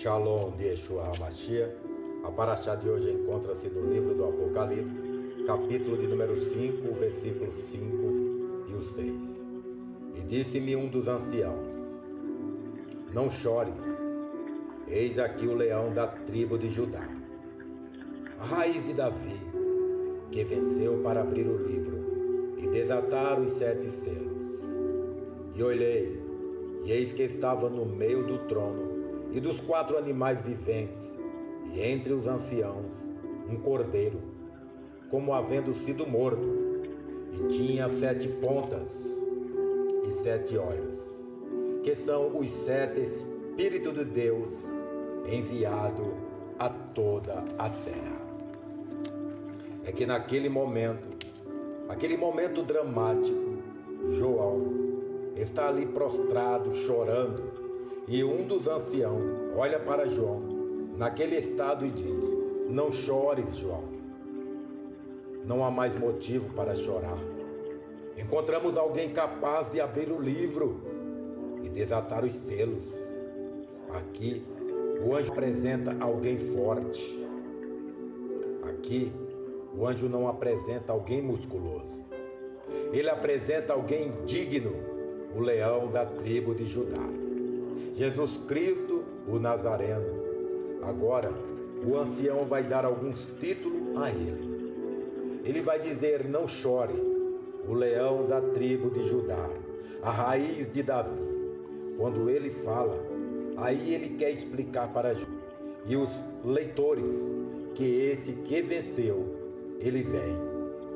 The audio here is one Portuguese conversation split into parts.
Shalom de Yeshua HaMashiach. A paraxá de hoje encontra-se no livro do Apocalipse, capítulo de número 5, versículos 5 e o 6. E disse-me um dos anciãos: não chores, eis aqui o leão da tribo de Judá, a raiz de Davi, que venceu para abrir o livro e desatar os 7 selos. E olhei, e eis que estava no meio do trono e dos 4 animais viventes, e entre os anciãos, um cordeiro, como havendo sido morto, e tinha 7 pontas e 7 olhos, que são os 7 Espíritos de Deus enviado a toda a terra. É que naquele momento, aquele momento dramático, João está ali prostrado, chorando, e um dos anciãos olha para João naquele estado e diz: não chores, João, não há mais motivo para chorar. Encontramos alguém capaz de abrir o livro e desatar os selos. Aqui o anjo apresenta alguém forte. Aqui o anjo não apresenta alguém musculoso. Ele apresenta alguém digno, o leão da tribo de Judá, Jesus Cristo, o Nazareno. Agora, o ancião vai dar alguns títulos a ele. Ele vai dizer: não chore, o leão da tribo de Judá, a raiz de Davi. Quando ele fala, aí ele quer explicar para João e os leitores que esse que venceu, ele vem.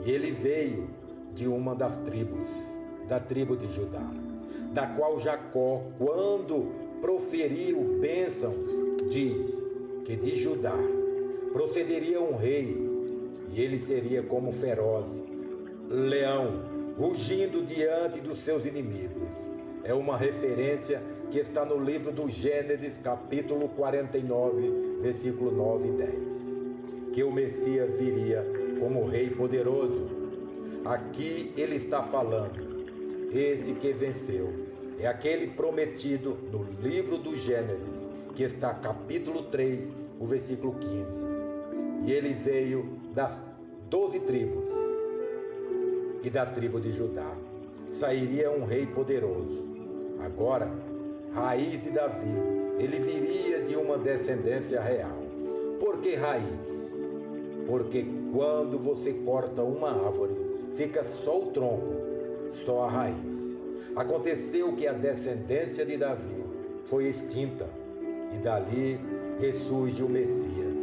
E ele veio de uma das tribos, da tribo de Judá, da qual Jacó, quando proferiu bênçãos, diz que de Judá procederia um rei, e ele seria como feroz leão, rugindo diante dos seus inimigos. É uma referência que está no livro do Gênesis, capítulo 49, versículo 9 e 10, que o Messias viria como rei poderoso. Aqui ele está falando, esse que venceu é aquele prometido no livro do Gênesis, que está capítulo 3, o versículo 15. E ele veio das 12 tribos, e da tribo de Judá sairia um rei poderoso. Agora, raiz de Davi, ele viria de uma descendência real. Por que raiz? Porque quando você corta uma árvore, fica só o tronco, só a raiz. Aconteceu que a descendência de Davi foi extinta, e dali ressurge o Messias.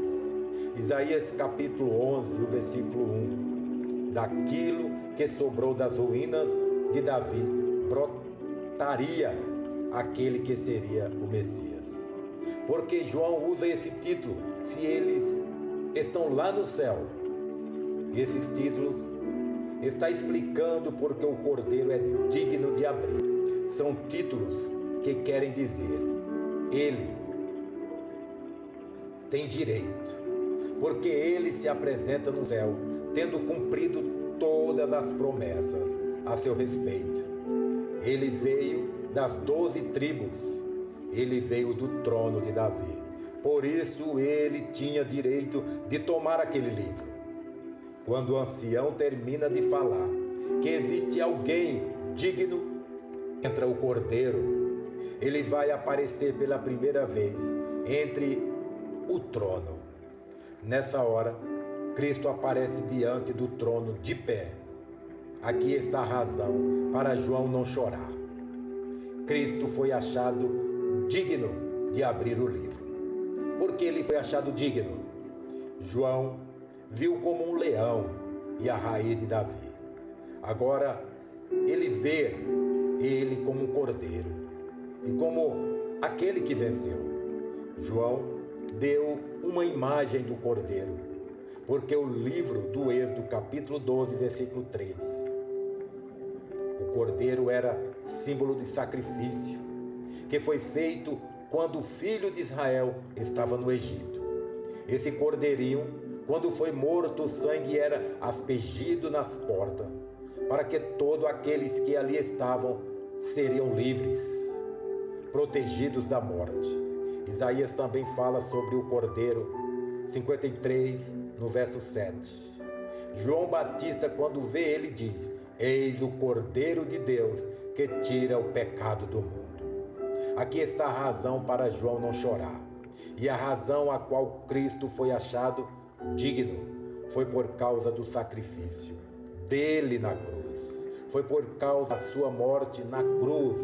Isaías capítulo 11, o versículo 1. Daquilo que sobrou das ruínas de Davi, brotaria aquele que seria o Messias. Porque João usa esse título, se eles estão lá no céu. Esses títulos está explicando porque o cordeiro é digno de abrir. São títulos que querem dizer: ele tem direito, porque ele se apresenta no céu, tendo cumprido todas as promessas a seu respeito. Ele veio das 12 tribos, ele veio do trono de Davi. Por isso ele tinha direito de tomar aquele livro. Quando o ancião termina de falar que existe alguém digno, entra o cordeiro. Ele vai aparecer pela primeira vez entre o trono. Nessa hora, Cristo aparece diante do trono de pé. Aqui está a razão para João não chorar. Cristo foi achado digno de abrir o livro. Por que ele foi achado digno? João viu como um leão e a raiz de Davi. Agora ele vê ele como um cordeiro e como aquele que venceu. João deu uma imagem do cordeiro, porque o livro do Êxodo, capítulo 12, versículo 3, o cordeiro era símbolo de sacrifício, que foi feito quando o filho de Israel estava no Egito. Esse cordeirinho, quando foi morto, o sangue era aspergido nas portas, para que todos aqueles que ali estavam seriam livres, protegidos da morte. Isaías também fala sobre o Cordeiro, 53, no verso 7. João Batista, quando vê ele, diz: eis o Cordeiro de Deus que tira o pecado do mundo. Aqui está a razão para João não chorar. E a razão a qual Cristo foi achado digno foi por causa do sacrifício dele na cruz. Foi por causa da sua morte na cruz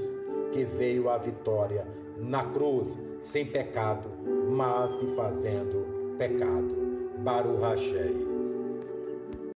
que veio a vitória. Na cruz, sem pecado, mas se fazendo pecado. Baruch Hashei.